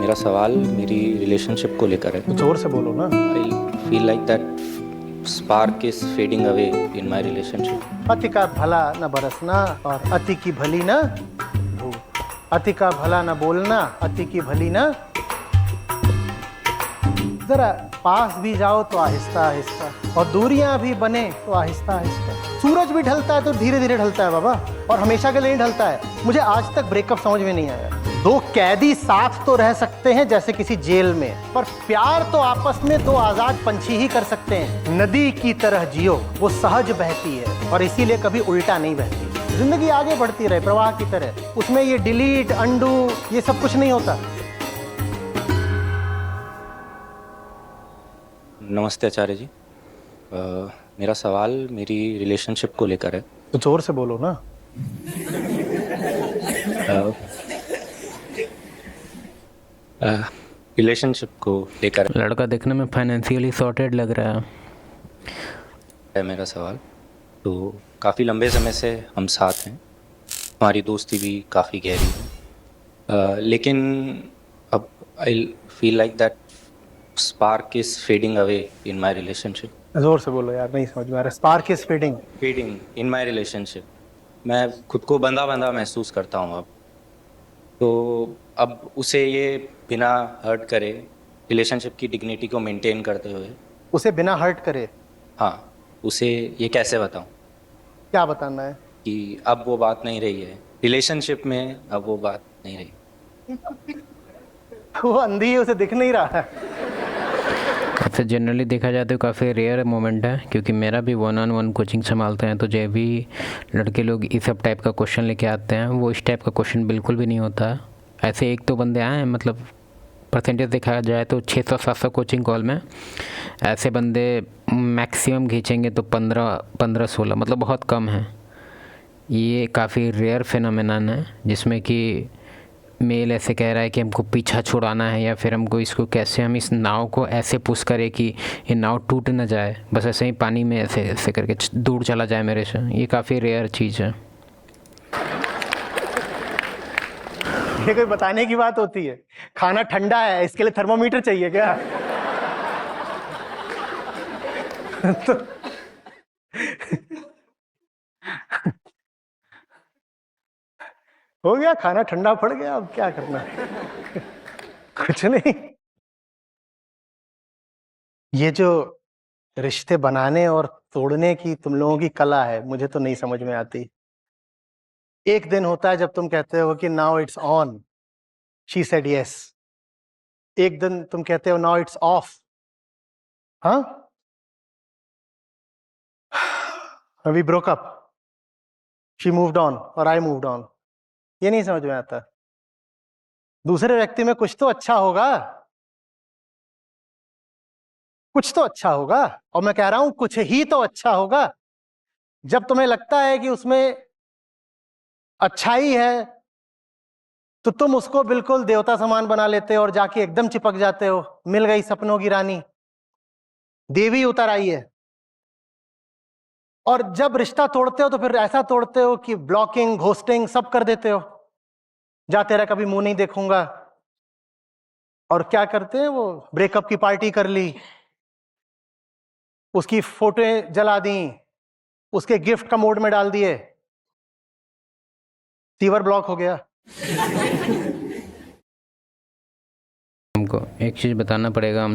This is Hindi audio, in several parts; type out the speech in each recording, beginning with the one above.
मेरा सवाल मेरी रिलेशनशिप को लेकर है। जोर से बोलो ना। I feel like that spark is fading away in my relationship. अति का भला न बरसना और अति की भली न धूप। अति का भला न बोलना, अति की भली न। जरा पास भी जाओ तो आहिस्ता आहिस्ता, और दूरियां भी बने तो आहिस्ता आहिस्ता। सूरज भी ढलता है तो धीरे धीरे ढलता है बाबा, और हमेशा के लिए नहीं ढलता है। मुझे आज तक ब्रेकअप समझ में नहीं आया। दो कैदी साथ तो रह सकते हैं जैसे किसी जेल में, पर प्यार तो आपस में दो आजाद पंछी ही कर सकते हैं। नदी की तरह जियो, वो सहज बहती है और इसीलिए कभी उल्टा नहीं बहती। जिंदगी आगे बढ़ती रहे प्रवाह की तरह, उसमें ये डिलीट अंडू ये सब कुछ नहीं होता। नमस्ते आचार्य जी। मेरा सवाल मेरी रिलेशनशिप को लेकर है। तो जोर से बोलो ना। रिलेशनशिप को लेकर लड़का देखने में फाइनेंशियली सॉर्टेड लग रहा है मेरा सवाल। तो काफ़ी लंबे समय से हम साथ हैं, हमारी दोस्ती भी काफ़ी गहरी है, लेकिन अब I feel like that spark is fading away in my relationship. जोर से बोलो यार, नहीं समझ में आ रहा। Spark is fading in my relationship. मैं खुद को बंधा बंधा महसूस करता हूँ अब। तो अब उसे ये बिना हर्ट करे, रिलेशनशिप की डिग्निटी को मेंटेन करते हुए, उसे बिना हर्ट करे। हाँ, उसे ये कैसे बताऊँ क्या बताना है? कि अब वो बात नहीं रही है रिलेशनशिप में, अब वो बात नहीं रही। वो अंधी है, उसे दिख नहीं रहा है। ऐसे जनरली देखा जाए तो काफ़ी रेयर मोमेंट है, क्योंकि मेरा भी 1-on-1 कोचिंग संभालते हैं, तो जब भी लड़के लोग इस सब टाइप का क्वेश्चन लेके आते हैं, वो इस टाइप का क्वेश्चन बिल्कुल भी नहीं होता है। ऐसे एक तो बंदे आए हैं, मतलब परसेंटेज देखा जाए तो 600-700 कोचिंग कॉल में ऐसे बंदे मैक्सिमम खींचेंगे तो 15-16, मतलब बहुत कम है। ये काफ़ी रेयर फिनोमेनन है जिसमें कि मेल ऐसे कह रहा है कि हमको पीछा छुड़ाना है, या फिर हमको इसको कैसे हम इस नाव को ऐसे पुश करें कि ये नाव टूट ना जाए, बस ऐसे ही पानी में ऐसे ऐसे करके दूर चला जाए मेरे से। ये काफ़ी रेयर चीज़ है। ये कोई बताने की बात होती है? खाना ठंडा है, इसके लिए थर्मोमीटर चाहिए क्या? तो हो गया, खाना ठंडा पड़ गया, अब क्या करना है? कुछ नहीं। ये जो रिश्ते बनाने और तोड़ने की तुम लोगों की कला है, मुझे तो नहीं समझ में आती। एक दिन होता है जब तुम कहते हो कि now it's on, she said yes. एक दिन तुम कहते हो नाउ इट्स ऑफ। हाँ, we broke up, she moved on और आई मूव्ड ऑन। ये नहीं समझ में आता। दूसरे व्यक्ति में कुछ तो अच्छा होगा, कुछ तो अच्छा होगा। और मैं कह रहा हूं कुछ ही तो अच्छा होगा। जब तुम्हें लगता है कि उसमें अच्छाई है, तो तुम उसको बिल्कुल देवता समान बना लेते हो और जाके एकदम चिपक जाते हो। मिल गई सपनों की रानी, देवी उतर आई है। और जब रिश्ता तोड़ते हो तो फिर ऐसा तोड़ते हो कि ब्लॉकिंग, घोस्टिंग सब कर देते हो। जा तेरा कभी मुंह नहीं देखूंगा। और क्या करते हैं वो, ब्रेकअप की पार्टी कर ली, उसकी फोटोएं जला दी, उसके गिफ्ट का मोड में डाल दिए, सीवर ब्लॉक हो गया। हमको एक चीज़ बताना पड़ेगा।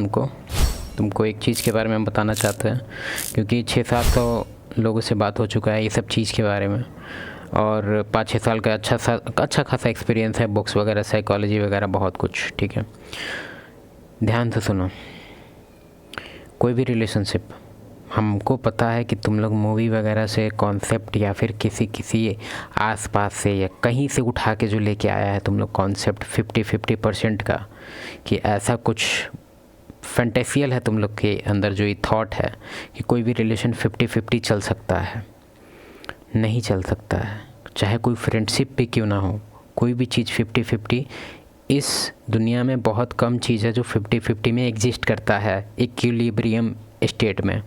तुमको एक चीज़ के बारे में हम बताना चाहते हैं, क्योंकि 600-700 लोगों से बात हो चुका है ये सब चीज़ के बारे में, और 5-6 साल का अच्छा खासा एक्सपीरियंस है, बुक्स वगैरह, साइकोलॉजी वगैरह, बहुत कुछ। ठीक है, ध्यान से सुनो। कोई भी रिलेशनशिप, हमको पता है कि तुम लोग मूवी वगैरह से कॉन्सेप्ट, या फिर किसी आसपास से या कहीं से उठा के जो लेके आया है तुम लोग कॉन्सेप्ट 50-50% का, कि ऐसा कुछ फैंटेसियल है तुम लोग के अंदर, जो ये थॉट है कि कोई भी रिलेशन 50-50 चल सकता है। नहीं चल सकता है। चाहे कोई फ्रेंडशिप भी क्यों ना हो, कोई भी चीज़ 50-50, इस दुनिया में बहुत कम चीज़ है जो 50-50 में एग्जिस्ट करता है इक्विलिब्रियम स्टेट में।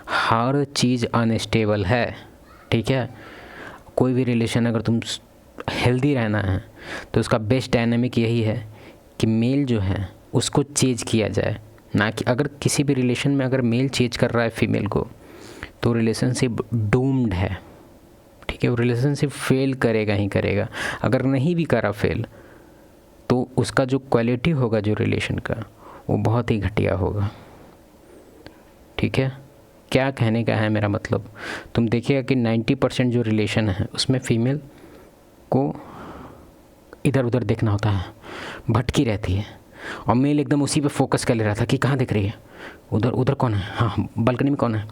हर चीज़ अनस्टेबल है। ठीक है, कोई भी रिलेशन अगर तुम हेल्दी रहना है तो उसका बेस्ट डायनामिक यही है कि मेल जो है उसको चेंज किया जाए, ना कि अगर किसी भी रिलेशन में अगर मेल चेंज कर रहा है फीमेल को तो रिलेशनशिप डूम्ड है, ठीक है। वो रिलेशनशिप फेल करेगा ही करेगा। अगर नहीं भी करा फेल तो उसका जो क्वालिटी होगा जो रिलेशन का वो बहुत ही घटिया होगा, ठीक है। क्या कहने का है मेरा मतलब, तुम देखिएगा कि 90% जो रिलेशन है उसमें फ़ीमेल को इधर उधर देखना होता है, भटकी रहती है, और मेल एकदम उसी पे फोकस कर ले रहा था कि कहाँ दिख रही है, उधर उधर कौन है, हाँ बालकनी में कौन है।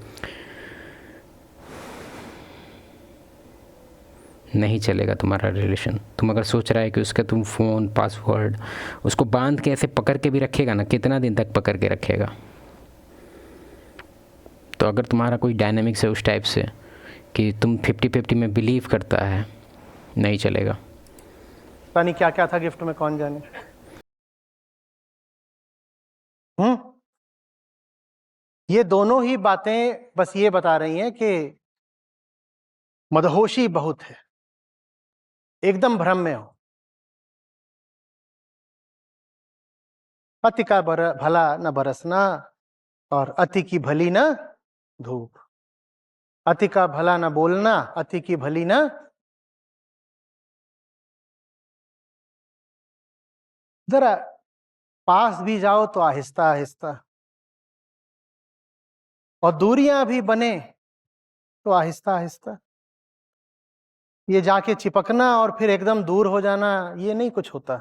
नहीं चलेगा तुम्हारा रिलेशन। तुम अगर सोच रहा है कि उसका तुम फ़ोन पासवर्ड उसको बांध के ऐसे पकड़ के भी रखेगा ना, कितना दिन तक पकड़ के रखेगा। तो अगर तुम्हारा कोई डायनामिक्स है उस टाइप से कि तुम 50-50 में बिलीव करता है, नहीं चलेगा। पता नहीं क्या क्या था गिफ्ट में, कौन जाने। ये दोनों ही बातें बस ये बता रही हैं कि मदहोशी बहुत है, एकदम भ्रम में हो। अति का भला न बरसना और अति की भली न धूप। अति का भला न बोलना, अति की भली न। जरा पास भी जाओ तो आहिस्ता आहिस्ता, और दूरियां भी बने तो आहिस्ता आहिस्ता। ये जाके चिपकना और फिर एकदम दूर हो जाना, ये नहीं कुछ होता।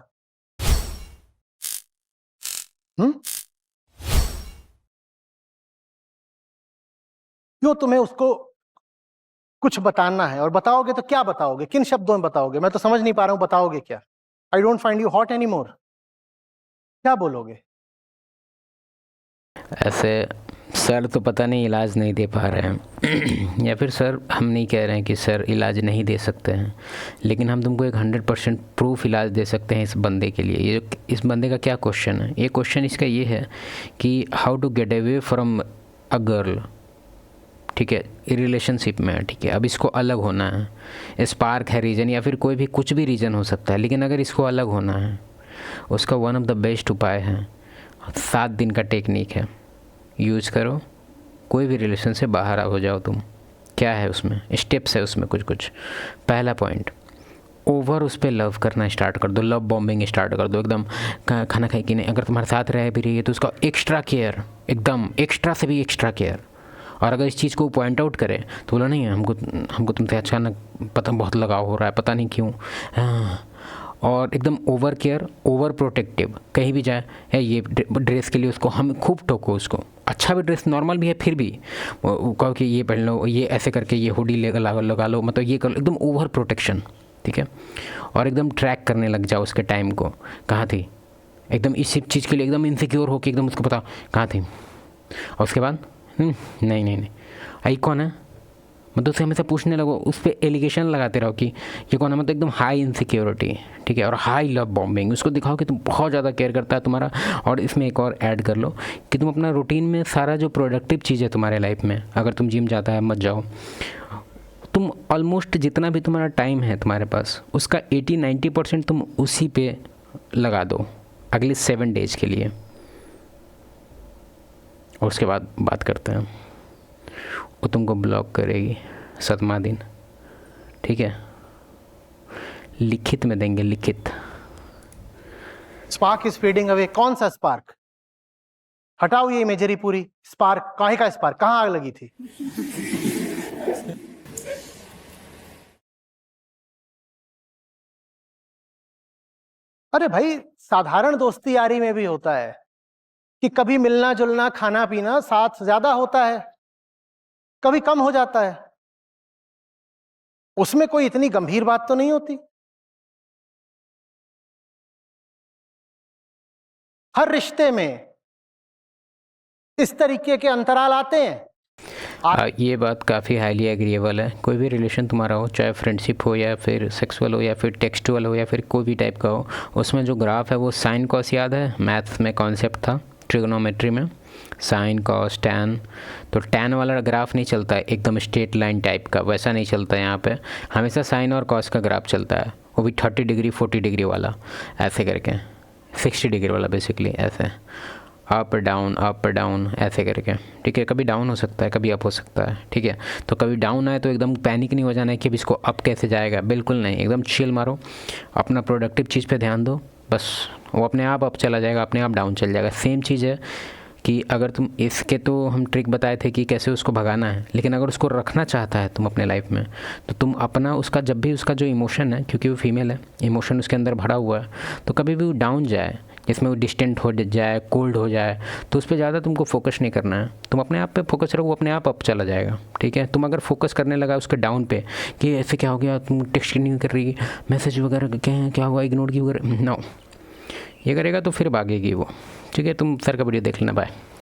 क्यों तुम्हें उसको कुछ बताना है, और बताओगे तो क्या बताओगे, किन शब्दों में बताओगे, मैं तो समझ नहीं पा रहा हूं बताओगे क्या। I don't find you hot any more, क्या बोलोगे। ऐसे सर तो पता नहीं इलाज नहीं दे पा रहे हैं या फिर सर हम नहीं कह रहे हैं कि सर इलाज नहीं दे सकते हैं, लेकिन हम तुमको एक 100% प्रूफ इलाज दे सकते हैं इस बंदे के लिए। ये इस बंदे का क्या क्वेश्चन है, ये क्वेश्चन इसका ये है कि how to get away from a girl, ठीक है, रिलेशनशिप में, ठीक है। अब इसको अलग होना है, स्पार्क है रीज़न या फिर कोई भी कुछ भी रीज़न हो सकता है, लेकिन अगर इसको अलग होना है उसका वन ऑफ द बेस्ट उपाय है 7 दिन का टेक्निक है, यूज़ करो, कोई भी रिलेशन से बाहर हो जाओ तुम। क्या है उसमें स्टेप्स है उसमें कुछ कुछ। पहला पॉइंट, ओवर उस पर लव करना स्टार्ट कर दो, लव बॉम्बिंग स्टार्ट कर दो एकदम। खाना खाई कि नहीं, अगर तुम्हारे साथ रह भी रही है तो उसका एक्स्ट्रा केयर, एकदम एक्स्ट्रा से भी एक्स्ट्रा केयर। और अगर इस चीज़ को पॉइंट आउट करे तो बोला नहीं हमको तुमसे अचानक पता बहुत लगाव हो रहा है, पता नहीं क्यों। और एकदम ओवर केयर, ओवर प्रोटेक्टिव, कहीं भी जाए है ये ड्रेस के लिए उसको हम खूब टोको, उसको अच्छा भी ड्रेस नॉर्मल भी है फिर भी कहो कि ये पहन लो, ये ऐसे करके ये हुडी लगा लो, मतलब ये कर लो, एकदम ओवर प्रोटेक्शन, ठीक है। और एकदम ट्रैक करने लग जाओ उसके टाइम को, कहाँ थी, एकदम इस चीज़ के लिए एकदम इनसिक्योर हो कि एकदम उसको पता कहाँ थी। और उसके बाद नहीं आई कौन है, मतलब उससे हमेशा पूछने लगो, उस पर एलिगेशन लगाते रहो कि ये कौन है, मतलब एकदम हाई इनसिक्योरिटी, ठीक है। और हाई लव बॉम्बिंग, उसको दिखाओ कि तुम बहुत ज़्यादा केयर करता है तुम्हारा। और इसमें एक और ऐड कर लो कि तुम अपना रूटीन में सारा जो प्रोडक्टिव चीज़ है तुम्हारे लाइफ में, अगर तुम जिम जाता है मत जाओ, तुम ऑलमोस्ट जितना भी तुम्हारा टाइम है तुम्हारे पास उसका 80-90% तुम उसी पे लगा दो अगले 7 डेज के लिए। और उसके बाद बात करते हैं, वो तुमको ब्लॉक करेगी 7वां दिन, ठीक है, लिखित में देंगे, लिखित। स्पार्क इज फेडिंग अवे, कौन सा स्पार्क, हटाओ ये इमेजरी पूरी। स्पार्क काहे का स्पार्क, कहां आग लगी थी। अरे भाई साधारण दोस्ती यारी में भी होता है कि कभी मिलना जुलना खाना पीना साथ ज्यादा होता है, कभी कम हो जाता है, उसमें कोई इतनी गंभीर बात तो नहीं होती। हर रिश्ते में इस तरीके के अंतराल आते हैं। ये बात काफ़ी हाईली एग्रीएबल है। कोई भी रिलेशन तुम्हारा हो, चाहे फ्रेंडशिप हो या फिर सेक्सुअल हो या फिर टेक्सटुअल हो या फिर कोई भी टाइप का हो, उसमें जो ग्राफ है वो साइन कॉस, याद है मैथ्स में कॉन्सेप्ट था ट्रिग्नोमेट्री में, साइन कॉस टैन। तो टैन वाला ग्राफ नहीं चलता है एकदम स्ट्रेट लाइन टाइप का, वैसा नहीं चलता है यहाँ पे, हमेशा साइन और कॉस का ग्राफ चलता है, वो भी 30 डिग्री 40 डिग्री वाला ऐसे करके, 60 डिग्री वाला बेसिकली, ऐसे अप डाउन ऐसे करके, ठीक है। कभी डाउन हो सकता है, कभी अप हो सकता है, ठीक है। तो कभी डाउन आए तो एकदम पैनिक नहीं हो जाना है कि अब इसको अप कैसे जाएगा, बिल्कुल नहीं, एकदम चिल मारो, अपना प्रोडक्टिव चीज़ पे ध्यान दो, बस वो अपने आप अप चला जाएगा, अपने आप डाउन चल जाएगा। सेम चीज़ है कि अगर तुम इसके, तो हम ट्रिक बताए थे कि कैसे उसको भगाना है, लेकिन अगर उसको रखना चाहता है तुम अपने लाइफ में, तो तुम अपना उसका जब भी उसका जो इमोशन है, क्योंकि वो फीमेल है, इमोशन उसके अंदर भरा हुआ है, तो कभी भी वो डाउन जाए, जिसमें वो डिस्टेंट हो जाए, कोल्ड हो जाए, तो उस पर ज़्यादा तुमको फोकस नहीं करना है, तुम अपने आप पे फोकस रखो, वो अपने आप अप चला जाएगा, ठीक है। तुम अगर फोकस करने लगा उसके डाउन पे कि ऐसे क्या हो गया, तुम टेक्स्ट नहीं कर रही, मैसेज वगैरह क्या हुआ, इग्नोर की वगैरह, नो, ये करेगा तो फिर भागेगी वो, ठीक है। तुम सर का वीडियो देख लेना, बाय।